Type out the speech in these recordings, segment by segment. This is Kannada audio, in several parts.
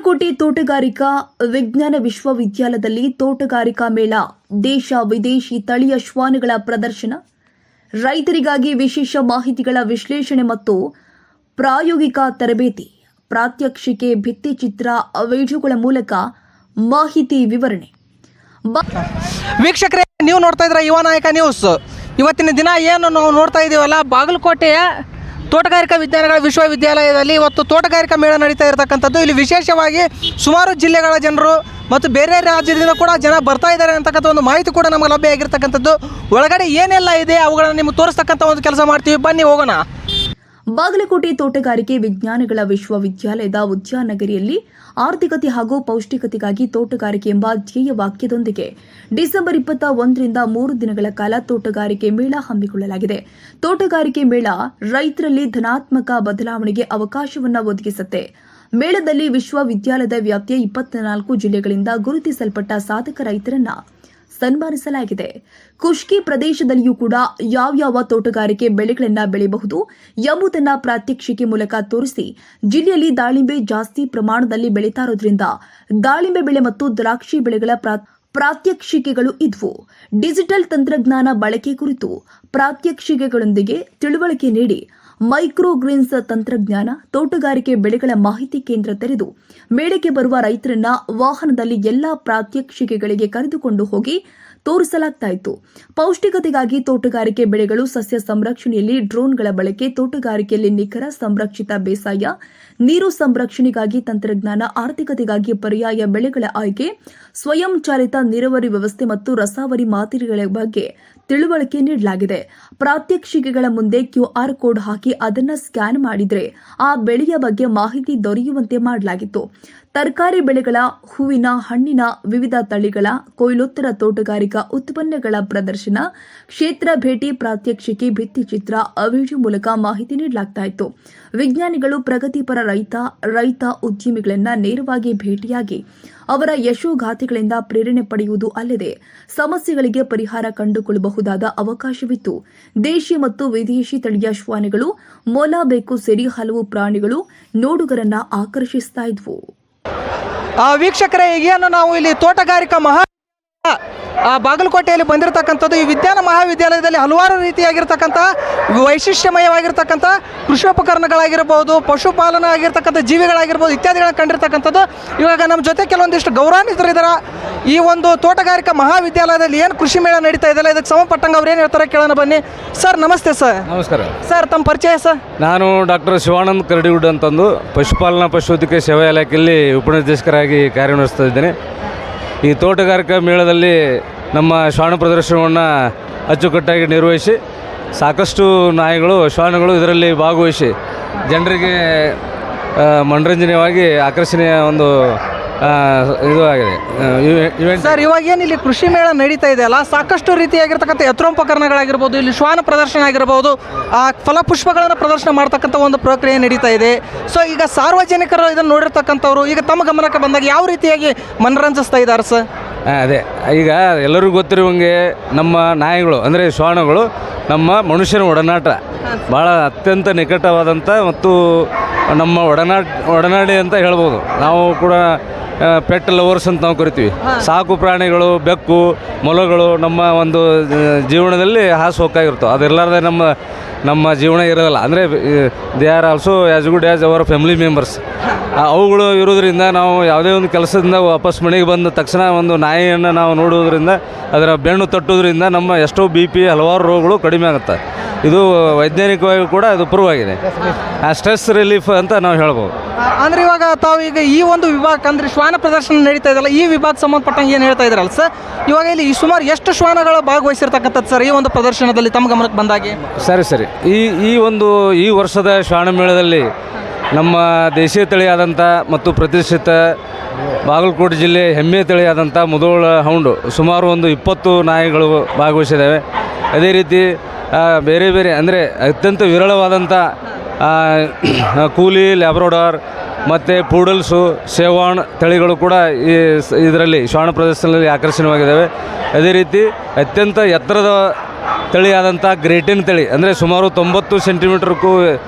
ಬಾಗಲಕೋಟೆ ತೋಟಗಾರಿಕಾ ವಿಜ್ಞಾನ ವಿಶ್ವವಿದ್ಯಾಲಯದಲ್ಲಿ ತೋಟಗಾರಿಕಾ ಮೇಳ, ದೇಶ ವಿದೇಶಿ ತಳಿಯ ಶ್ವಾನಗಳ ಪ್ರದರ್ಶನ, ರೈತರಿಗಾಗಿ ವಿಶೇಷ ಮಾಹಿತಿಗಳ ವಿಶ್ಲೇಷಣೆ ಮತ್ತು ಪ್ರಾಯೋಗಿಕ ತರಬೇತಿ, ಪ್ರಾತ್ಯಕ್ಷಿಕೆ, ಭಿತ್ತಿಚಿತ್ರ, ವಿಡಿಯೋಗಳ ಮೂಲಕ ಮಾಹಿತಿ ವಿವರಣೆ. ವೀಕ್ಷಕರೇ, ನೀವು ನೋಡ್ತಾ ಇದ್ದೀರಾ ಯುವ ನಾಯಕ ನ್ಯೂಸ್. ಇವತ್ತಿನ ದಿನ ಏನು ನಾವು ನೋಡ್ತಾ ಇದ್ದೀವಲ್ಲ, ಬಾಗಲಕೋಟೆಯ ತೋಟಗಾರಿಕಾ ವಿಜ್ಞಾನಗಳ ವಿಶ್ವವಿದ್ಯಾಲಯದಲ್ಲಿ ಇವತ್ತು ತೋಟಗಾರಿಕಾ ಮೇಳ ನಡೀತಾ ಇರತಕ್ಕಂಥದ್ದು. ಇಲ್ಲಿ ವಿಶೇಷವಾಗಿ ಸುಮಾರು ಜಿಲ್ಲೆಗಳ ಜನರು ಮತ್ತು ಬೇರೆ ರಾಜ್ಯದಿಂದ ಕೂಡ ಜನ ಬರ್ತಾ ಇದ್ದಾರೆ ಅಂತಕ್ಕಂಥ ಒಂದು ಮಾಹಿತಿ ಕೂಡ ನಮಗೆ ಲಭ್ಯ ಆಗಿರ್ತಕ್ಕಂಥದ್ದು. ಒಳಗಡೆ ಏನೆಲ್ಲ ಇದೆ ಅವುಗಳನ್ನು ನಿಮಗೆ ತೋರಿಸ್ತಕ್ಕಂಥ ಒಂದು ಕೆಲಸ ಮಾಡ್ತೀವಿ, ಬನ್ನಿ ಹೋಗೋಣ. ಬಾಗಲಕೋಟೆ ತೋಟಗಾರಿಕೆ ವಿಜ್ಞಾನಗಳ ವಿಶ್ವವಿದ್ಯಾಲಯದ ಉದ್ಯಾನನಗರಿಯಲ್ಲಿ ಆರ್ಥಿಕತೆ ಹಾಗೂ ಪೌಷ್ಟಿಕತೆಗಾಗಿ ತೋಟಗಾರಿಕೆ ಎಂಬ ಧ್ಯೇಯ ವಾಕ್ಯದೊಂದಿಗೆ ಡಿಸೆಂಬರ್ 21ರಿಂದ 3 ದಿನಗಳ ಕಾಲ ತೋಟಗಾರಿಕೆ ಮೇಳ ಹಮ್ಮಿಕೊಳ್ಳಲಾಗಿದೆ. ತೋಟಗಾರಿಕೆ ಮೇಳ ರೈತರಲ್ಲಿ ಧನಾತ್ಮಕ ಬದಲಾವಣೆಗೆ ಅವಕಾಶವನ್ನು ಒದಗಿಸುತ್ತೆ. ಮೇಳದಲ್ಲಿ ವಿಶ್ವವಿದ್ಯಾಲಯದ ವ್ಯಾಪ್ತಿಯ 24 ಜಿಲ್ಲೆಗಳಿಂದ ಗುರುತಿಸಲ್ಪಟ್ಟ ಸಾಧಕ ರೈತರನ್ನ ಸನ್ಮಾನಿಸಲಾಗಿದೆ. ಖುಷ್ಕಿ ಪ್ರದೇಶದಲ್ಲಿಯೂ ಕೂಡ ಯಾವ್ಯಾವ ತೋಟಗಾರಿಕೆ ಬೆಳೆಗಳನ್ನ ಬೆಳೆಯಬಹುದು ಎಂಬುದನ್ನು ಪ್ರಾತ್ಯಕ್ಷಿಕೆ ಮೂಲಕ ತೋರಿಸಿ, ಜಿಲ್ಲೆಯಲ್ಲಿ ದಾಳಿಂಬೆ ಜಾಸ್ತಿ ಪ್ರಮಾಣದಲ್ಲಿ ಬೆಳೀತಾ ಇರೋದ್ರಿಂದ ದಾಳಿಂಬೆ ಬೆಳೆ ಮತ್ತು ದ್ರಾಕ್ಷಿ ಬೆಳೆಗಳ ಪ್ರಾತ್ಯಕ್ಷಿಕೆಗಳು ಇದ್ವು. ಡಿಜಿಟಲ್ ತಂತ್ರಜ್ಞಾನ ಬಳಕೆ ಕುರಿತು ಪ್ರಾತ್ಯಕ್ಷಿಕೆಗಳೊಂದಿಗೆ ತಿಳುವಳಿಕೆ ನೀಡಿ, ಮೈಕ್ರೋಗ್ರೀನ್ಸ್ ತಂತ್ರಜ್ಞಾನ, ತೋಟಗಾರಿಕೆ ಬೆಳೆಗಳ ಮಾಹಿತಿ ಕೇಂದ್ರ ತೆರೆದು ಮೇಳಕ್ಕೆ ಬರುವ ರೈತರನ್ನ ವಾಹನದಲ್ಲಿ ಎಲ್ಲಾ ಪ್ರಾತ್ಯಕ್ಷಿಕೆಗಳಿಗೆ ಕರೆದುಕೊಂಡು ಹೋಗಿ ತೋರಿಸಲಾಗ್ತಾ ಇತ್ತು. ಪೌಷ್ಟಿಕತೆಗಾಗಿ ತೋಟಗಾರಿಕೆ ಬೆಳೆಗಳು, ಸಸ್ಯ ಸಂರಕ್ಷಣೆಯಲ್ಲಿ ಡ್ರೋನ್ಗಳ ಬಳಕೆ, ತೋಟಗಾರಿಕೆಯಲ್ಲಿ ನಿಖರ ಸಂರಕ್ಷಿತ ಬೇಸಾಯ, ನೀರು ಸಂರಕ್ಷಣೆಗಾಗಿ ತಂತ್ರಜ್ಞಾನ, ಆರ್ಥಿಕತೆಗಾಗಿ ಪರ್ಯಾಯ ಬೆಳೆಗಳ ಆಯ್ಕೆ, ಸ್ವಯಂ ಚಾಲಿತ ನೀರಾವರಿ ವ್ಯವಸ್ಥೆ ಮತ್ತು ರಸಾವರಿ ಮಾದರಿಗಳ ಬಗ್ಗೆ ತಿಳುವಳಿಕೆ ನೀಡಲಾಗಿದೆ. ಪ್ರಾತ್ಯಕ್ಷಿಕೆಗಳ ಮುಂದೆ QR ಕೋಡ್ ಹಾಕಿ ಅದನ್ನು ಸ್ಕ್ಯಾನ್ ಮಾಡಿದರೆ ಆ ಬೆಳೆಯ ಬಗ್ಗೆ ಮಾಹಿತಿ ದೊರೆಯುವಂತೆ ಮಾಡಲಾಗಿತ್ತು. ತರಕಾರಿ ಬೆಳೆಗಳ, ಹೂವಿನ, ಹಣ್ಣಿನ ವಿವಿಧ ತಳಿಗಳ, ಕೊಯ್ಲೋತ್ತರ ತೋಟಗಾರಿಕಾ ಉತ್ಪನ್ನಗಳ ಪ್ರದರ್ಶನ, ಕ್ಷೇತ್ರ ಭೇಟಿ, ಪ್ರಾತ್ಯಕ್ಷಿಕೆ, ಭಿತ್ತಿಚಿತ್ರ, ವಿಡಿಯೋ ಮೂಲಕ ಮಾಹಿತಿ ನೀಡಲಾಗ್ತಾ ಇತ್ತು. ವಿಜ್ಞಾನಿಗಳು ಪ್ರಗತಿಪರ ರೈತ ಉದ್ಯಮಿಗಳನ್ನ ನೇರವಾಗಿ ಭೇಟಿಯಾಗಿ ಅವರ ಯಶೋಗಾಥೆಗಳಿಂದ ಪ್ರೇರಣೆ ಪಡೆಯುವುದು ಅಲ್ಲದೆ ಸಮಸ್ಯೆಗಳಿಗೆ ಪರಿಹಾರ ಕಂಡುಕೊಳ್ಳಬಹುದಾದ ಅವಕಾಶವಿತ್ತು. ದೇಶಿ ಮತ್ತು ವಿದೇಶಿ ತಳಿಯ ಶ್ವಾನಗಳು, ಮೊಲ, ಬೆಕ್ಕು ಸೇರಿ ಹಲವು ಪ್ರಾಣಿಗಳು ನೋಡುಗರನ್ನ ಆಕರ್ಷಿಸ್ತಾ ಇದ್ವು. ವೀಕ್ಷಕರೇ, ಈಗೇನು ನಾವು ಇಲ್ಲಿ ತೋಟಗಾರಿಕಾ ಬಾಗಲಕೋಟೆಯಲ್ಲಿ ಬಂದಿರತಕ್ಕಂಥದ್ದು, ಈ ವಿಜ್ಞಾನ ಮಹಾವಿದ್ಯಾಲಯದಲ್ಲಿ ಹಲವಾರು ರೀತಿಯಾಗಿರ್ತಕ್ಕಂಥ ವೈಶಿಷ್ಟ್ಯಮಯವಾಗಿರ್ತಕ್ಕಂಥ ಕೃಷಿೋಪಕರಣಗಳಾಗಿರ್ಬೋದು, ಪಶುಪಾಲನೆ ಆಗಿರ್ತಕ್ಕಂಥ ಜೀವಿಗಳಾಗಿರ್ಬೋದು ಇತ್ಯಾದಿಗಳನ್ನು ಕಂಡಿರ್ತಕ್ಕಂಥದ್ದು. ಇವಾಗ ನಮ್ಮ ಜೊತೆ ಕೆಲವೊಂದಿಷ್ಟು ಗೌರವಾನ್ವಿತರಿದ್ದಾರೆ. ಈ ಒಂದು ತೋಟಗಾರಿಕಾ ಮಹಾವಿದ್ಯಾಲಯದಲ್ಲಿ ಏನು ಕೃಷಿ ಮೇಳ ನಡೀತಾ ಇದೆಯಲ್ಲ, ಇದಕ್ಕೆ ಸಂಬಂಧಪಟ್ಟಂಗೆ ಅವ್ರು ಏನು ಹೇಳ್ತಾರೆ ಕೇಳೋಣ ಬನ್ನಿ. ಸರ್ ನಮಸ್ತೆ. ಸರ್ ನಮಸ್ಕಾರ. ಸರ್ ತಮ್ಮ ಪರಿಚಯ ಸರ್? ನಾನು ಡಾಕ್ಟರ್ ಶಿವಾನಂದ್ ಕರಡಿಗುಡ್ ಅಂತಂದು ಪಶುಪಾಲನಾ ಪಶುವೈದ್ಯಕೀಯ ಸೇವಾ ಇಲಾಖೆಯಲ್ಲಿ ಉಪನಿರ್ದೇಶಕರಾಗಿ ಕಾರ್ಯನಿರ್ವಹಿಸ್ತಾ ಇದ್ದೇನೆ. ಈ ತೋಟಗಾರಿಕಾ ಮೇಳದಲ್ಲಿ ನಮ್ಮ ಶ್ವಾನ ಪ್ರದರ್ಶನವನ್ನು ಅಚ್ಚುಕಟ್ಟಾಗಿ ನಿರ್ವಹಿಸಿ ಸಾಕಷ್ಟು ನಾಯಿಗಳು, ಶ್ವಾನಗಳು ಇದರಲ್ಲಿ ಭಾಗವಹಿಸಿ ಜನರಿಗೆ ಮನರಂಜನೆಯಾಗಿ ಆಕರ್ಷಣೀಯ ಒಂದು ಇದು ಆಗಿದೆ ಇವೆಂಟ್. ಸರ್, ಇವಾಗ ಏನು ಇಲ್ಲಿ ಕೃಷಿ ಮೇಳ ನಡೀತಾ ಇದೆಯಲ್ಲ, ಸಾಕಷ್ಟು ರೀತಿಯಾಗಿರ್ತಕ್ಕಂಥ ಯಂತ್ರೋಪಕರಣಗಳಾಗಿರ್ಬೋದು, ಇಲ್ಲಿ ಶ್ವಾನ ಪ್ರದರ್ಶನ ಆಗಿರ್ಬೋದು, ಫಲಪುಷ್ಪಗಳನ್ನು ಪ್ರದರ್ಶನ ಮಾಡ್ತಕ್ಕಂಥ ಒಂದು ಪ್ರಕ್ರಿಯೆ ನಡೀತಾ ಇದೆ. ಸೊ ಈಗ ಸಾರ್ವಜನಿಕರು ಇದನ್ನು ನೋಡಿರ್ತಕ್ಕಂಥವ್ರು ಈಗ ತಮ್ಮ ಗಮನಕ್ಕೆ ಬಂದಾಗ ಯಾವ ರೀತಿಯಾಗಿ ಮನರಂಜಿಸ್ತಾ ಇದ್ದಾರೆ ಸರ್? ಅದೇ, ಈಗ ಎಲ್ಲರಿಗೂ ಗೊತ್ತಿರುವಂಗೆ ನಮ್ಮ ನಾಯಿಗಳು ಅಂದರೆ ಶ್ವಾನಗಳು ನಮ್ಮ ಮನುಷ್ಯನ ಒಡನಾಟ ಭಾಳ ಅತ್ಯಂತ ನಿಕಟವಾದಂಥ ಮತ್ತು ನಮ್ಮ ಒಡನಾಡಿ ಅಂತ ಹೇಳ್ಬೋದು. ನಾವು ಕೂಡ ಪೆಟ್ ಲವರ್ಸ್ ಅಂತ ನಾವು ಕರಿತೀವಿ. ಸಾಕು ಪ್ರಾಣಿಗಳು, ಬೆಕ್ಕು, ಮೊಲಗಳು ನಮ್ಮ ಒಂದು ಜೀವನದಲ್ಲಿ ಹಾಸುಹೊಕ್ಕಾಗಿರ್ತವೆ. ಅದೆಲ್ಲರದೇ ನಮ್ಮ ಜೀವನ ಇರೋದಿಲ್ಲ. ಅಂದರೆ they are also as good as hour family members. ಅವುಗಳು ಇರೋದ್ರಿಂದ ನಾವು ಯಾವುದೇ ಒಂದು ಕೆಲಸದಿಂದ ವಾಪಸ್ ಮನೆಗೆ ಬಂದ ತಕ್ಷಣ ಒಂದು ನಾಯಿಯನ್ನು ನಾವು ನೋಡುವುದರಿಂದ, ಅದರ ಬೆನ್ನು ತಟ್ಟುವುದರಿಂದ ನಮ್ಮ ಎಷ್ಟೋ BP ಹಲವಾರು ರೋಗಗಳು ಕಡಿಮೆ ಆಗುತ್ತೆ. ಇದು ವೈಜ್ಞಾನಿಕವಾಗಿ ಕೂಡ ಇದು ಪ್ರೂವ್ ಆಗಿದೆ. ಸ್ಟ್ರೆಸ್ ರಿಲೀಫ್ ಅಂತ ನಾವು ಹೇಳ್ಬೋದು. ಅಂದರೆ ಇವಾಗ ತಾವು ಈಗ ಈ ಒಂದು ವಿಭಾಗ ಅಂದರೆ ಶ್ವಾನ ಪ್ರದರ್ಶನ ನಡೀತಾ ಇದೆಯಲ್ಲ, ಈ ವಿಭಾಗ ಸಂಬಂಧಪಟ್ಟಂಗೆ ಏನು ಹೇಳ್ತಾ ಇದ್ರಲ್ಲ ಸರ್, ಇವಾಗ ಇಲ್ಲಿ ಸುಮಾರು ಎಷ್ಟು ಶ್ವಾನಗಳು ಭಾಗವಹಿಸಿರ್ತಕ್ಕಂಥದ್ದು ಸರ್ ಈ ಒಂದು ಪ್ರದರ್ಶನದಲ್ಲಿ ತಮ್ಮ ಗಮನಕ್ಕೆ ಬಂದಾಗೆ? ಸರಿ. ಈ ವರ್ಷದ ಶ್ವಾನ ಮೇಳದಲ್ಲಿ ನಮ್ಮ ದೇಶೀಯ ತಳಿಯಾದಂಥ ಮತ್ತು ಪ್ರತಿಷ್ಠಿತ ಬಾಗಲಕೋಟೆ ಜಿಲ್ಲೆ ಹೆಮ್ಮೆ ತಳಿಯಾದಂಥ ಮುಧೋಳ ಹೌಂಡು ಸುಮಾರು ಒಂದು 20 ನಾಯಿಗಳು ಭಾಗವಹಿಸಿದ್ದಾವೆ. ಅದೇ ರೀತಿ ಬೇರೆ ಅಂದರೆ ಅತ್ಯಂತ ವಿರಳವಾದಂಥ ಕೂಲಿ, ಲ್ಯಾಬ್ರಡಾರ್ ಮತ್ತು ಪೂಡಲ್ಸು, ಸೇವಾಣ್ ತಳಿಗಳು ಕೂಡ ಇದರಲ್ಲಿ ಶ್ವಾನ ಪ್ರದರ್ಶನದಲ್ಲಿ ಆಕರ್ಷಣೀಯವಾಗಿದ್ದಾವೆ. ಅದೇ ರೀತಿ ಅತ್ಯಂತ ಎತ್ತರದ ತಳಿಯಾದಂಥ ಗ್ರೇಟಿನ್ ತಳಿ, ಅಂದರೆ ಸುಮಾರು 90 ಸೆಂಟಿಮೀಟರ್ಗೂ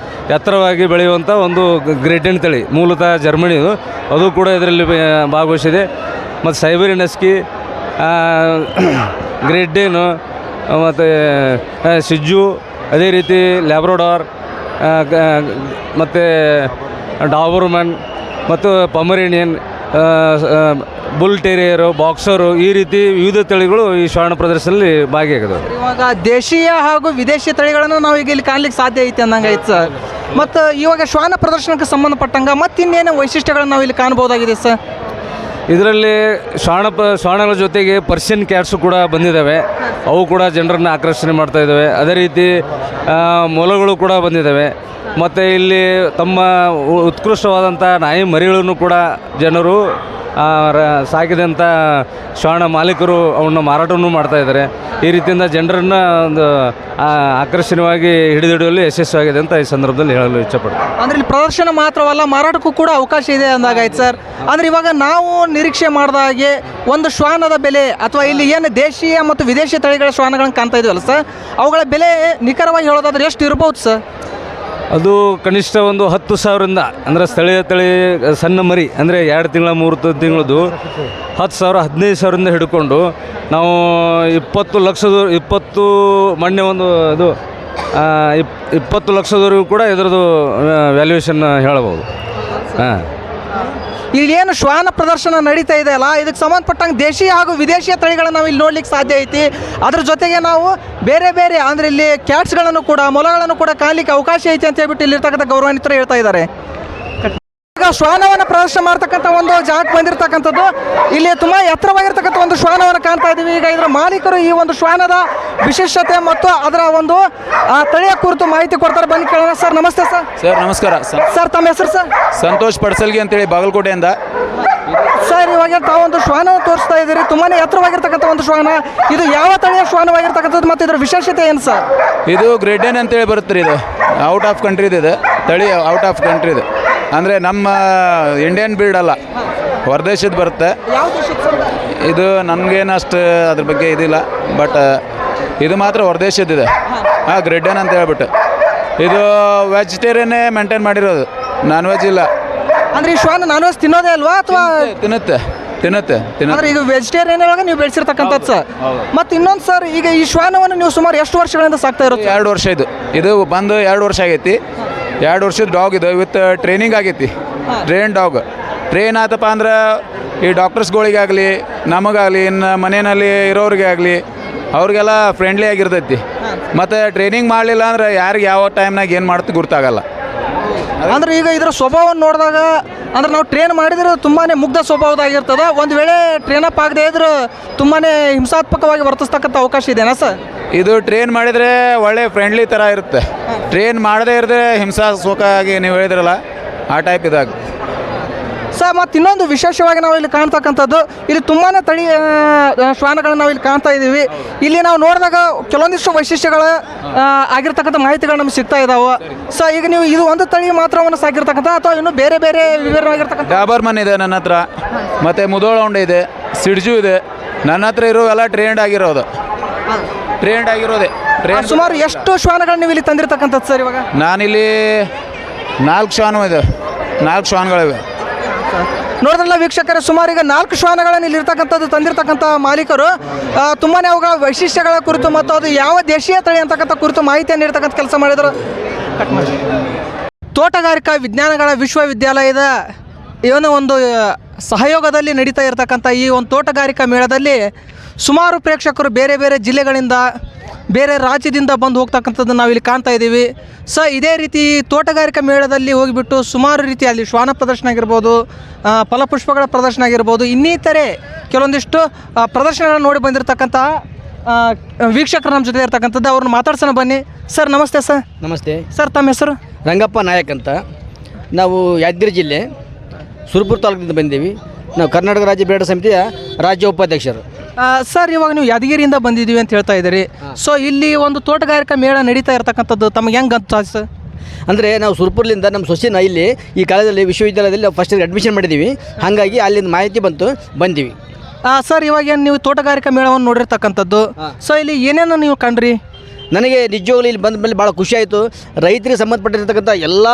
ಎತ್ತರವಾಗಿ ಬೆಳೆಯುವಂಥ ಒಂದು ಗ್ರೇಟಿನ್ ತಳಿ, ಮೂಲತಃ ಜರ್ಮನಿದು, ಅದು ಕೂಡ ಇದರಲ್ಲಿ ಭಾಗವಹಿಸಿದೆ. ಮತ್ತು ಸೈಬರಿಯನ್ ಹಸ್ಕಿ, ಗ್ರೇಟೇನು, ಮತ್ತು ಸಿಜ್ಜು, ಅದೇ ರೀತಿ ಲ್ಯಾಬ್ರಡಾರ್, ಮತ್ತು ಡಾಬರ್ಮನ್ ಮತ್ತು ಪಮರೇನಿಯನ್, ಬುಲ್ ಟೆರಿಯರು, ಬಾಕ್ಸರು, ಈ ರೀತಿ ವಿವಿಧ ತಳಿಗಳು ಈ ಶ್ವಾನ ಪ್ರದರ್ಶನದಲ್ಲಿ ಭಾಗಿಯಾಗಿದ್ದಾವೆ. ಇವಾಗ ದೇಶೀಯ ಹಾಗೂ ವಿದೇಶಿ ತಳಿಗಳನ್ನು ನಾವು ಈಗ ಇಲ್ಲಿ ಕಾಣಲಿಕ್ಕೆ ಸಾಧ್ಯ ಐತೆ ಅನ್ನಂಗೆ ಐತೆ ಸರ್. ಮತ್ತು ಇವಾಗ ಶ್ವಾನ ಪ್ರದರ್ಶನಕ್ಕೆ ಸಂಬಂಧಪಟ್ಟಂಗೆ ಮತ್ತಿನ್ನೇನು ವೈಶಿಷ್ಟ್ಯಗಳನ್ನು ನಾವು ಇಲ್ಲಿ ಕಾಣ್ಬೋದಾಗಿದೆ ಸರ್? ಇದರಲ್ಲಿ ಶ್ವಾನಗಳ ಜೊತೆಗೆ ಪರ್ಷಿಯನ್ ಕ್ಯಾಟ್ಸು ಕೂಡ ಬಂದಿದ್ದಾವೆ, ಅವು ಕೂಡ ಜನರನ್ನು ಆಕರ್ಷಣೆ ಮಾಡ್ತಾ ಇದ್ದಾವೆ. ಅದೇ ರೀತಿ ಮೊಲಗಳು ಕೂಡ ಬಂದಿದ್ದಾವೆ. ಮತ್ತು ಇಲ್ಲಿ ತಮ್ಮ ಉತ್ಕೃಷ್ಟವಾದಂಥ ನಾಯಿ ಮರಿಗಳನ್ನು ಕೂಡ ಜನರು ಸಾಕಿದಂಥ ಶ್ವಾನ ಮಾಲೀಕರು ಅವನ್ನ ಮಾರಾಟವನ್ನು ಮಾಡ್ತಾಯಿದ್ದಾರೆ. ಈ ರೀತಿಯಿಂದ ಜನರನ್ನು ಒಂದು ಆಕರ್ಷಣೀಯವಾಗಿ ಹಿಡಿದಿಡುವಲ್ಲಿ ಯಶಸ್ವಿಯಾಗಿದೆ ಅಂತ ಈ ಸಂದರ್ಭದಲ್ಲಿ ಹೇಳಲು ಇಷ್ಟಪಡ್ತೀನಿ. ಅಂದರೆ ಇಲ್ಲಿ ಪ್ರದರ್ಶನ ಮಾತ್ರವಲ್ಲ, ಮಾರಾಟಕ್ಕೂ ಕೂಡ ಅವಕಾಶ ಇದೆ ಅಂದಾಗಾಯ್ತು ಸರ್. ಅಂದರೆ ಇವಾಗ ನಾವು ನಿರೀಕ್ಷೆ ಮಾಡಿದ ಹಾಗೆ ಒಂದು ಶ್ವಾನದ ಬೆಲೆ ಅಥವಾ ಇಲ್ಲಿ ಏನು ದೇಶೀಯ ಮತ್ತು ವಿದೇಶಿ ತಳಿಗಳ ಶ್ವಾನಗಳನ್ನು ಕಾಣ್ತಾ ಇದೆಯಲ್ಲ ಸರ್, ಅವುಗಳ ಬೆಲೆ ನಿಖರವಾಗಿ ಹೇಳೋದಾದ್ರೆ ಎಷ್ಟು ಇರ್ಬೋದು ಸರ್? ಅದು ಕನಿಷ್ಠ ಒಂದು 10,000ರಿಂದ, ಅಂದರೆ ಸ್ಥಳೀಯ ತಳಿ ಸಣ್ಣ ಮರಿ, ಅಂದರೆ 2 ತಿಂಗಳ 3 ತಿಂಗಳದ್ದು 10,000 15,000ರಿಂದ ಹಿಡ್ಕೊಂಡು ನಾವು 20 ಲಕ್ಷದ 20 ಮೊನ್ನೆ ಒಂದು ಇದು 20 ಲಕ್ಷದವರೆಗೂ ಕೂಡ ಇದರದ್ದು ವ್ಯಾಲ್ಯೂಯೇಷನ್ ಹೇಳಬಹುದು. ಹಾಂ, ಇಲ್ಲಿ ಏನು ಶ್ವಾನ ಪ್ರದರ್ಶನ ನಡೀತಾ ಇದೆ ಅಲ್ಲ, ಇದಕ್ಕೆ ಸಂಬಂಧಪಟ್ಟಂಗೆ ದೇಶೀಯ ಹಾಗೂ ವಿದೇಶಿಯ ತಳಿಗಳನ್ನು ನಾವು ಇಲ್ಲಿ ನೋಡ್ಲಿಕ್ಕೆ ಸಾಧ್ಯ ಐತಿ. ಅದ್ರ ಜೊತೆಗೆ ನಾವು ಬೇರೆ ಬೇರೆ ಅಂದರೆ ಇಲ್ಲಿ ಕ್ಯಾಟ್ಸ್ಗಳನ್ನು ಕೂಡ, ಮೊಲಗಳನ್ನು ಕೂಡ ಕಾಣಲಿಕ್ಕೆ ಅವಕಾಶ ಐತಿ ಅಂತ ಹೇಳ್ಬಿಟ್ಟು ಇಲ್ಲಿರ್ತಕ್ಕಂಥ ಗೌರವಾನ್ವಿತರು ಹೇಳ್ತಾ ಇದ್ದಾರೆ. ಈಗ ಶ್ವಾನವನ್ನು ಪ್ರದರ್ಶನ ಮಾಡ್ತಕ್ಕಂಥ ಒಂದು ಜಾಗಕ್ಕೆ ಬಂದಿರತಕ್ಕಂಥದ್ದು, ಇಲ್ಲಿ ತುಂಬ ಎತ್ತರವಾಗಿರ್ತಕ್ಕಂಥ ಒಂದು ಶ್ವಾನವನ್ನು ಕಾಣ್ತಾ ಇದ್ದೀವಿ. ಈಗ ಇದರ ಮಾಲೀಕರು ಈ ಒಂದು ಶ್ವಾನದ ವಿಶೇಷತೆ ಮತ್ತು ಅದರ ಒಂದು ತಳಿಯ ಕುರಿತು ಮಾಹಿತಿ ಕೊಡ್ತಾರೆ, ಬನ್ನಿ ಕೇಳೋಣ. ಸರ್ ನಮಸ್ತೆ ಸರ್. ಸರ್ ನಮಸ್ಕಾರ. ಸರ್ ತಮ್ಮ ಹೆಸರು ಸರ್? ಸಂತೋಷ್ ಪಡ್ಸಲ್ಗಿ ಅಂತೇಳಿ ಬಾಗಲಕೋಟೆಯಿಂದ. ಸರ್ ಇವಾಗ ತಾವೊಂದು ಶ್ವಾನವನ್ನು ತೋರಿಸ್ತಾ ಇದ್ದೀರಿ, ತುಂಬಾ ಎತ್ತರವಾಗಿರ್ತಕ್ಕಂಥ ಒಂದು ಶ್ವಾನ. ಇದು ಯಾವ ತಳಿಯ ಶ್ವಾನವಾಗಿರ್ತಕ್ಕಂಥದ್ದು ಮತ್ತು ಇದರ ವಿಶೇಷತೆ ಏನು ಸರ್? ಇದು ಗ್ರೇಡೇನ್ ಅಂತೇಳಿ ಬರುತ್ತೆ ರೀ. ಇದು ಔಟ್ ಆಫ್ ಕಂಟ್ರಿದು, ಇದು ತಳಿ ಔಟ್ ಆಫ್ ಕಂಟ್ರಿದು, ಅಂದರೆ ನಮ್ಮ ಇಂಡಿಯನ್ ಬ್ರೀಡ್ ಅಲ್ಲ, ಹೊರದೇಶದ್ದು ಬರುತ್ತೆ. ಯಾವ ದೇಶದ ಸರ್? ಇದು ನನಗೇನು ಅಷ್ಟು ಅದ್ರ ಬಗ್ಗೆ ಇದಿಲ್ಲ, ಬಟ್ ಇದು ಮಾತ್ರ ಹೊರದೇಶದ್ದಿದೆ. ಹಾಂ, ಗ್ರೇಡೇನ್ ಅಂತ ಹೇಳ್ಬಿಟ್ಟು. ಇದು ವೆಜಿಟೇರಿಯನ್ನೇ ಮೇಂಟೈನ್ ಮಾಡಿರೋದು, ನಾನ್ ವೆಜ್ ಇಲ್ಲ. ಅಂದರೆ ಈ ಶ್ವಾನ ನಾನ್ ವೆಜ್ ತಿನ್ನೋದೇ ಅಲ್ವಾ ಅಥವಾ? ತಿನ್ನುತ್ತೆ. ಅಂದರೆ ಈಗ ವೆಜಿಟೇರಿಯನ್ ಒಳಗೆ ನೀವು ಬೆಳೆಸಿರ್ತಕ್ಕಂಥದ್ದು ಸರ್. ಮತ್ತು ಇನ್ನೊಂದು ಸರ್, ಈಗ ಈ ಶ್ವಾನವನ್ನು ನೀವು ಸುಮಾರು ಎಷ್ಟು ವರ್ಷಗಳಿಂದ ಸಾಕ್ತಾ ಇರೋದು? 2 ವರ್ಷ ಇದು ಬಂದು 2 ವರ್ಷ ಆಗೈತಿ. 2 ವರ್ಷದ ಡಾಗ್ ಇದು, ವಿತ್ ಟ್ರೈನಿಂಗ್ ಆಗೈತಿ. ಟ್ರೈನ್ ಆತಪ್ಪ ಅಂದ್ರೆ ಈ ಡಾಕ್ಟರ್ಸ್ಗಳಿಗಾಗಲಿ, ನಮಗಾಗಲಿ, ಇನ್ನು ಮನೆಯಲ್ಲಿ ಇರೋರಿಗೆ ಆಗಲಿ, ಅವ್ರಿಗೆಲ್ಲ ಫ್ರೆಂಡ್ಲಿ ಆಗಿರ್ತೈತಿ. ಮತ್ತು ಟ್ರೈನಿಂಗ್ ಮಾಡಲಿಲ್ಲ ಅಂದ್ರೆ ಯಾರಿಗೆ ಯಾವ ಟೈಮ್ನಾಗ ಏನು ಮಾಡುತ್ತೆ ಗೊತ್ತಾಗಲ್ಲ. ಅಂದ್ರೆ ಈಗ ಇದರ ಸ್ವಭಾವವನ್ನು ನೋಡಿದಾಗ ಅಂದ್ರೆ ನಾವು ಟ್ರೈನ್ ಮಾಡಿದ್ರೆ ತುಂಬಾ ಮುಗ್ಧ ಸ್ವಭಾವದಾಗಿರ್ತದೆ. ಒಂದು ವೇಳೆ ಟ್ರೈನ್ ಅಪ್ ಆಗದೆ ಇದ್ರೆ ತುಂಬಾ ಹಿಂಸಾತ್ಮಕವಾಗಿ ವರ್ತಿಸ್ತಕ್ಕಂಥ ಅವಕಾಶ ಇದೆನಾ ಸರ್? ಇದು ಟ್ರೈನ್ ಮಾಡಿದರೆ ಒಳ್ಳೆ ಫ್ರೆಂಡ್ಲಿ ಥರ ಇರುತ್ತೆ. ಟ್ರೈನ್ ಮಾಡದೇ ಇದ್ರೆ ಹಿಂಸಾತ್ಮಕವಾಗಿ ನೀವು ಹೇಳಿದ್ರಲ್ಲ, ಆ ಟೈಪ್ ಇದಾಗ ಸರ್. ಮತ್ತು ಇನ್ನೊಂದು ವಿಶೇಷವಾಗಿ ನಾವು ಇಲ್ಲಿ ಕಾಣ್ತಕ್ಕಂಥದ್ದು, ಇಲ್ಲಿ ತುಂಬಾ ತಳಿ ಶ್ವಾನಗಳನ್ನು ನಾವು ಇಲ್ಲಿ ಕಾಣ್ತಾ ಇದ್ದೀವಿ. ಇಲ್ಲಿ ನಾವು ನೋಡಿದಾಗ ಕೆಲವೊಂದಿಷ್ಟು ವೈಶಿಷ್ಟ್ಯಗಳ ಆಗಿರ್ತಕ್ಕಂಥ ಮಾಹಿತಿಗಳು ನಮ್ಗೆ ಸಿಗ್ತಾ ಇದ್ದಾವೆ. ಸೊ ಈಗ ನೀವು ಇದು ಒಂದು ತಳಿ ಮಾತ್ರವನ್ನು ಸಾಕಿರ್ತಕ್ಕಂಥ ಅಥವಾ ಇನ್ನೂ ಬೇರೆ ಬೇರೆ ವಿವರವಾಗಿರ್ತಕ್ಕಂಥ? ಡಾಬರ್ಮನ್ ಇದೆ ನನ್ನ ಹತ್ರ, ಮತ್ತು ಮುದೋಳ ಇದೆ, ಸಿಡ್ಜು ಇದೆ. ನನ್ನ ಹತ್ರ ಇರೋವೆಲ್ಲ ಟ್ರೈನ್ಡ್ ಆಗಿರೋದೇ. ಸುಮಾರು ಎಷ್ಟು ಶ್ವಾನಗಳು ನೀವು ಇಲ್ಲಿ ತಂದಿರ್ತಕ್ಕಂಥದ್ದು ಸರ್ ಇವಾಗ? ನಾನಿಲ್ಲಿ 4 ಶ್ವಾನ ಇದೆ, 4 ಶ್ವಾನಗಳಿವೆ. ನೋಡಿದ್ರಲ್ಲ ವೀಕ್ಷಕರೇ, ಸುಮಾರು ಈಗ 4 ಶ್ವಾನಗಳನ್ನು ಇಲ್ಲಿರ್ತಕ್ಕಂಥದ್ದು ತಂದಿರತಕ್ಕಂಥ ಮಾಲೀಕರು ತುಂಬಾ ಅವುಗಳ ವೈಶಿಷ್ಟ್ಯಗಳ ಕುರಿತು ಮತ್ತು ಅದು ಯಾವ ದೇಶೀಯ ತಳಿ ಅಂತಕ್ಕಂಥ ಕುರಿತು ಮಾಹಿತಿಯನ್ನು ನೀಡ್ತಕ್ಕಂಥ ಕೆಲಸ ಮಾಡಿದರು. ತೋಟಗಾರಿಕಾ ವಿಜ್ಞಾನಗಳ ವಿಶ್ವವಿದ್ಯಾಲಯದ ಏನೋ ಒಂದು ಸಹಯೋಗದಲ್ಲಿ ನಡೀತಾ ಇರತಕ್ಕಂಥ ಈ ಒಂದು ತೋಟಗಾರಿಕಾ ಮೇಳದಲ್ಲಿ ಸುಮಾರು ಪ್ರೇಕ್ಷಕರು ಬೇರೆ ಬೇರೆ ಜಿಲ್ಲೆಗಳಿಂದ, ಬೇರೆ ರಾಜ್ಯದಿಂದ ಬಂದು ಹೋಗ್ತಕ್ಕಂಥದ್ದನ್ನು ನಾವಿಲ್ಲಿ ಕಾಣ್ತಾ ಇದ್ದೀವಿ. ಸೊ ಇದೇ ರೀತಿ ತೋಟಗಾರಿಕಾ ಮೇಳದಲ್ಲಿ ಹೋಗಿಬಿಟ್ಟು ಸುಮಾರು ರೀತಿಯಲ್ಲಿ ಶ್ವಾನ ಪ್ರದರ್ಶನ ಆಗಿರ್ಬೋದು, ಫಲಪುಷ್ಪಗಳ ಪ್ರದರ್ಶನ ಆಗಿರ್ಬೋದು, ಇನ್ನಿತರೆ ಕೆಲವೊಂದಿಷ್ಟು ಪ್ರದರ್ಶನಗಳನ್ನು ನೋಡಿ ಬಂದಿರತಕ್ಕಂತಹ ವೀಕ್ಷಕರು ನಮ್ಮ ಜೊತೆ ಇರ್ತಕ್ಕಂಥದ್ದು. ಅವ್ರನ್ನ ಮಾತಾಡ್ಸೋಣ ಬನ್ನಿ. ಸರ್ ನಮಸ್ತೆ ಸರ್. ನಮಸ್ತೆ ಸರ್ ತಮ್ಮ ಹೆಸರು? ರಂಗಪ್ಪ ನಾಯಕ್ ಅಂತ. ನಾವು ಯಾದಗಿರಿ ಜಿಲ್ಲೆ ಸುರಪುರ ತಾಲೂಕಿನಿಂದ ಬಂದೀವಿ. ನಾವು ಕರ್ನಾಟಕ ರಾಜ್ಯ ಬೇಡ ಸಮಿತಿಯ ರಾಜ್ಯ ಉಪಾಧ್ಯಕ್ಷರು. ಸರ್ ಇವಾಗ ನೀವು ಯಾದಗಿರಿಯಿಂದ ಬಂದಿದ್ದೀವಿ ಅಂತ ಹೇಳ್ತಾ ಇದ್ದೀರಿ. ಸೊ ಇಲ್ಲಿ ಒಂದು ತೋಟಗಾರಿಕಾ ಮೇಳ ನಡೀತಾ ಇರತಕ್ಕಂಥದ್ದು ತಮಗೆ ಹೆಂಗೆ ಅಂತ ಸರ್? ಅಂದರೆ ನಾವು ಸುರಪುರದಿಂದ ನಮ್ಮ ಸೊಸೆನ ಇಲ್ಲಿ ಈ ಕಾಲೇಜಲ್ಲಿ ವಿಶ್ವವಿದ್ಯಾಲಯದಲ್ಲಿ ನಾವು ಫಸ್ಟ್ ಅಡ್ಮಿಷನ್ ಮಾಡಿದ್ದೀವಿ. ಹಾಗಾಗಿ ಅಲ್ಲಿಂದ ಮಾಹಿತಿ ಬಂದೀವಿ. ಸರ್ ಇವಾಗ ಏನು ನೀವು ತೋಟಗಾರಿಕಾ ಮೇಳವನ್ನು ನೋಡಿರ್ತಕ್ಕಂಥದ್ದು, ಸೊ ಇಲ್ಲಿ ಏನೇನು ನೀವು ಕಂಡ್ರಿ? ನನಗೆ ನಿಜವಾಗ್ಲೂ ಇಲ್ಲಿ ಬಂದ ಮೇಲೆ ಭಾಳ ಖುಷಿ ಆಯಿತು. ರೈತರಿಗೆ ಸಂಬಂಧಪಟ್ಟಿರ್ತಕ್ಕಂಥ ಎಲ್ಲ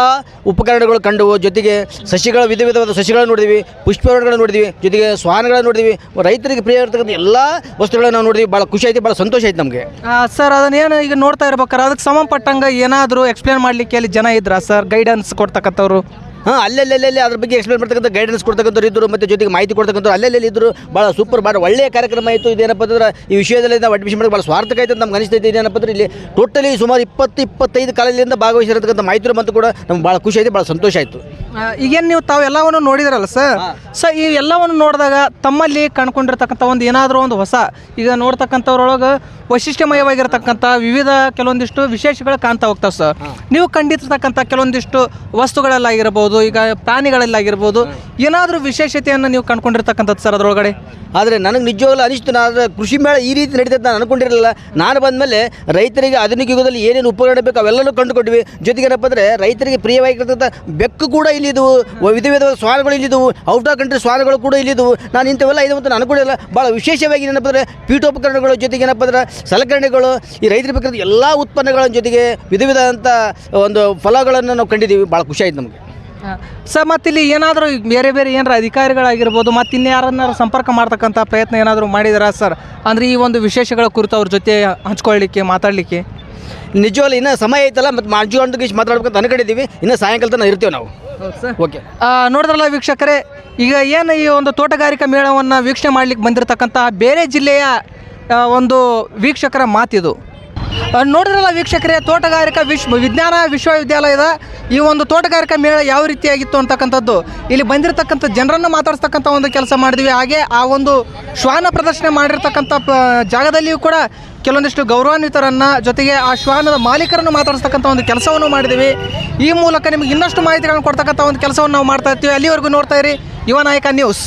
ಉಪಕರಣಗಳು ಕಂಡವು, ಜೊತೆಗೆ ಸಸಿಗಳ ವಿಧ ವಿಧವಾದ ಸಸಿಗಳನ್ನು ನೋಡಿದ್ವಿ, ಪುಷ್ಪಗಳನ್ನು ನೋಡಿದ್ವಿ, ಜೊತೆಗೆ ಶ್ವಾನಗಳನ್ನು ನೋಡಿದ್ವಿ. ರೈತರಿಗೆ ಪ್ರಿಯ ಇರತಕ್ಕಂಥ ಎಲ್ಲ ವಸ್ತುಗಳನ್ನು ನಾವು ನೋಡಿದ್ವಿ. ಭಾಳ ಖುಷಿ ಆಯ್ತು, ಭಾಳ ಸಂತೋಷ ಆಯ್ತು ನಮಗೆ. ಸರ್ ಅದನ್ನೇನು ಈಗ ನೋಡ್ತಾ ಇರ್ಬೇಕಾರೆ ಅದಕ್ಕೆ ಸಂಬಂಧಪಟ್ಟಂಗೆ ಏನಾದರೂ ಎಕ್ಸ್ಪ್ಲೇನ್ ಮಾಡಲಿಕ್ಕೆ ಅಲ್ಲಿ ಜನ ಇದ್ರಾ ಸರ್, ಗೈಡೆನ್ಸ್ ಕೊಡ್ತಕ್ಕಂಥವ್ರು? ಹಾಂ, ಅಲ್ಲೆಲ್ಲೆಲ್ಲಿ ಅದ್ರ ಬಗ್ಗೆ ಎಕ್ಸ್ಪ್ಲೇನ್ ಮಾಡ್ತಕ್ಕಂಥ ಗೈಡೆನ್ಸ್ ಕೊಡ್ತಕ್ಕಂಥವ್ರು ಇದ್ದರು, ಮತ್ತು ಜೊತೆಗೆ ಮಾಹಿತಿ ಕೊಡ್ತಕ್ಕಂಥವ್ರು ಅಲ್ಲೆಲ್ಲಿ ಇದ್ದರು. ಭಾಳ ಸೂಪರ್, ಭಾಳ ಒಳ್ಳೆಯ ಕಾರ್ಯಕ್ರಮ ಆಯಿತು. ಇದೇನಪ್ಪ ಅಂದ್ರೆ ಈ ವಿಷಯದಲ್ಲಿ ನಾವು ಅಡ್ಮಿಷನ್ ಮಾಡಿ ಭಾಳ ಸ್ವಾರ್ಥಕ ಆಯ್ತು ಅಂತ ನಮ್ಗೆ ಅನಿಸ್ತೈತೆ. ಇದೇನಪ್ಪ ಅಂದ್ರೆ ಇಲ್ಲಿ ಟೋಟಲಿ ಸುಮಾರು 20-25 ಕಾಲೇಜಿಂದ ಭಾಗವಹಿಸಿರತಕ್ಕಂಥ ಮಾಹಿತಿ ಮತ್ತು ಕೂಡ ನಮ್ಗೆ ಭಾಳ ಖುಷಿ ಆಯಿತು, ಭಾಳ ಸಂತೋಷ ಆಯಿತು. ಈಗೇನು ನೀವು ತಾವು ಎಲ್ಲವನ್ನು ನೋಡಿದ್ರಲ್ಲ ಸರ್ ಈ ಎಲ್ಲವನ್ನು ನೋಡಿದಾಗ ತಮ್ಮಲ್ಲಿ ಕಂಡುಕೊಂಡಿರ್ತಕ್ಕಂಥ ಒಂದು ಏನಾದರೂ ಒಂದು ಹೊಸ ಈಗ ನೋಡ್ತಕ್ಕಂಥವ್ರೊಳಗೆ ವೈಶಿಷ್ಟ್ಯಮಯವಾಗಿರ್ತಕ್ಕಂಥ ವಿವಿಧ ಕೆಲವೊಂದಿಷ್ಟು ವಿಶೇಷಗಳು ಕಾಣ್ತಾ ಹೋಗ್ತಾವೆ ಸರ್. ನೀವು ಕಂಡಿರ್ತಕ್ಕಂಥ ಕೆಲವೊಂದಿಷ್ಟು ವಸ್ತುಗಳಲ್ಲಾಗಿರ್ಬೋದು, ಈಗ ಪ್ರಾಣಿಗಳಲ್ಲಾಗಿರ್ಬೋದು, ಏನಾದರೂ ವಿಶೇಷತೆಯನ್ನು ನೀವು ಕಂಡುಕೊಂಡಿರ್ತಕ್ಕಂಥದ್ದು ಸರ್ ಅದರೊಳಗಡೆ? ಆದರೆ ನನಗೆ ನಿಜವಾಗ್ಲೂ ಅನಿಸ್ತು, ನಾನು ಕೃಷಿ ಮೇಳ ಈ ರೀತಿ ನಡೀತದೆ ನಾನು ಅನ್ಕೊಂಡಿರಲಿಲ್ಲ. ನಾನು ಬಂದಮೇಲೆ ರೈತರಿಗೆ ಆಧುನಿಕ ಯುಗದಲ್ಲಿ ಏನೇನು ಉಪಕರಣ ಬೇಕು ಅವೆಲ್ಲನೂ ಕಂಡುಕೊಟ್ವಿ. ಜೊತೆಗೆ ಏನಪ್ಪ ಅಂದರೆ ರೈತರಿಗೆ ಪ್ರಿಯವಾಗಿರ್ತಕ್ಕಂಥ ಬೆಕ್ಕು ಕೂಡ ಇಲ್ಲಿದ್ದವು, ವಿಧ ವಿಧವಾದ ಶ್ವಾನಗಳು ಇಲ್ಲಿದ್ದವು, ಔಟ್ ಆಫ್ ಕಂಟ್ರಿ ಶ್ವಾನಗಳು ಕೂಡ ಇಲ್ಲಿದ್ದವು. ನಾನು ಇಂಥವೆಲ್ಲ ಇದು ಅಂತ ಅನ್ಕೊಂಡಿರಲಿಲ್ಲ. ಭಾಳ ವಿಶೇಷವಾಗಿ ಏನಪ್ಪ ಅಂದರೆ ಪೀಠೋಪಕರಣಗಳು, ಜೊತೆಗೆ ಏನಪ್ಪ ಅಂದ್ರೆ ಸಲಕರಣೆಗಳು, ಈ ರೈತರಿಗೆ ಬೇಕಾದ ಎಲ್ಲ ಉತ್ಪನ್ನಗಳ ಜೊತೆಗೆ ವಿಧ ವಿಧವಾದಂಥ ಒಂದು ಫಲಗಳನ್ನು ನಾವು ಕಂಡಿದ್ದೀವಿ. ಭಾಳ ಖುಷಿ ಆಯ್ತು ನಮಗೆ. ಸರ್ ಮತ್ತಿಲ್ಲಿ ಏನಾದರೂ ಬೇರೆ ಬೇರೆ ಏನಾರ ಅಧಿಕಾರಿಗಳಾಗಿರ್ಬೋದು ಮತ್ತು ಇನ್ಯಾರನ್ನಾರು ಸಂಪರ್ಕ ಮಾಡ್ತಕ್ಕಂಥ ಪ್ರಯತ್ನ ಏನಾದರೂ ಮಾಡಿದಾರಾ ಸರ್? ಅಂದರೆ ಈ ಒಂದು ವಿಶೇಷಗಳ ಕುರಿತು ಅವ್ರ ಜೊತೆ ಹಂಚ್ಕೊಳ್ಳಿಕ್ಕೆ, ಮಾತಾಡಲಿಕ್ಕೆ? ನಿಜವಾಗ್ಲೂ ಇನ್ನೂ ಸಮಯ ಐತಲ್ಲ, ಮತ್ತು ಮಾತಾಡ್ಬೇಕಂತ ಅನ್ಕೊಂಡಿದ್ದೀವಿ. ಇನ್ನು ಸಾಯಂಕಾಲ ತನಕ ಇರ್ತೀವಿ ನಾವು. ಓಕೆ, ನೋಡಿದ್ರಲ್ಲ ವೀಕ್ಷಕರೇ, ಈಗ ಏನು ಈ ಒಂದು ತೋಟಗಾರಿಕಾ ಮೇಳವನ್ನು ವೀಕ್ಷಣೆ ಮಾಡಲಿಕ್ಕೆ ಬಂದಿರತಕ್ಕಂಥ ಬೇರೆ ಜಿಲ್ಲೆಯ ಒಂದು ವೀಕ್ಷಕರ ಮಾತಿದು. ನೋಡಿದ್ರಲ್ಲ ವೀಕ್ಷಕರೇ, ತೋಟಗಾರಿಕಾ ವಿಜ್ಞಾನ ವಿಶ್ವವಿದ್ಯಾಲಯದ ಈ ಒಂದು ತೋಟಗಾರಿಕಾ ಮೇಳ ಯಾವ ರೀತಿಯಾಗಿತ್ತು ಅಂತಕ್ಕಂಥದ್ದು ಇಲ್ಲಿ ಬಂದಿರತಕ್ಕಂಥ ಜನರನ್ನು ಮಾತಾಡಿಸ್ತಕ್ಕಂಥ ಒಂದು ಕೆಲಸ ಮಾಡಿದ್ವಿ. ಹಾಗೆ ಆ ಒಂದು ಶ್ವಾನ ಪ್ರದರ್ಶನ ಮಾಡಿರ್ತಕ್ಕಂಥ ಜಾಗದಲ್ಲಿಯೂ ಕೂಡ ಕೆಲವೊಂದಿಷ್ಟು ಗೌರವಾನ್ವಿತರನ್ನು, ಜೊತೆಗೆ ಆ ಶ್ವಾನದ ಮಾಲೀಕರನ್ನು ಮಾತಾಡಿಸ್ತಕ್ಕಂಥ ಒಂದು ಕೆಲಸವನ್ನು ಮಾಡಿದ್ದೀವಿ. ಈ ಮೂಲಕ ನಿಮಗೆ ಇನ್ನಷ್ಟು ಮಾಹಿತಿಗಳನ್ನು ಕೊಡ್ತಕ್ಕಂಥ ಒಂದು ಕೆಲಸವನ್ನು ನಾವು ಮಾಡ್ತಾ ಇರ್ತೀವಿ. ಅಲ್ಲಿವರೆಗೂ ನೋಡ್ತಾ ಇರಿ ಯುವ ನಾಯಕ ನ್ಯೂಸ್.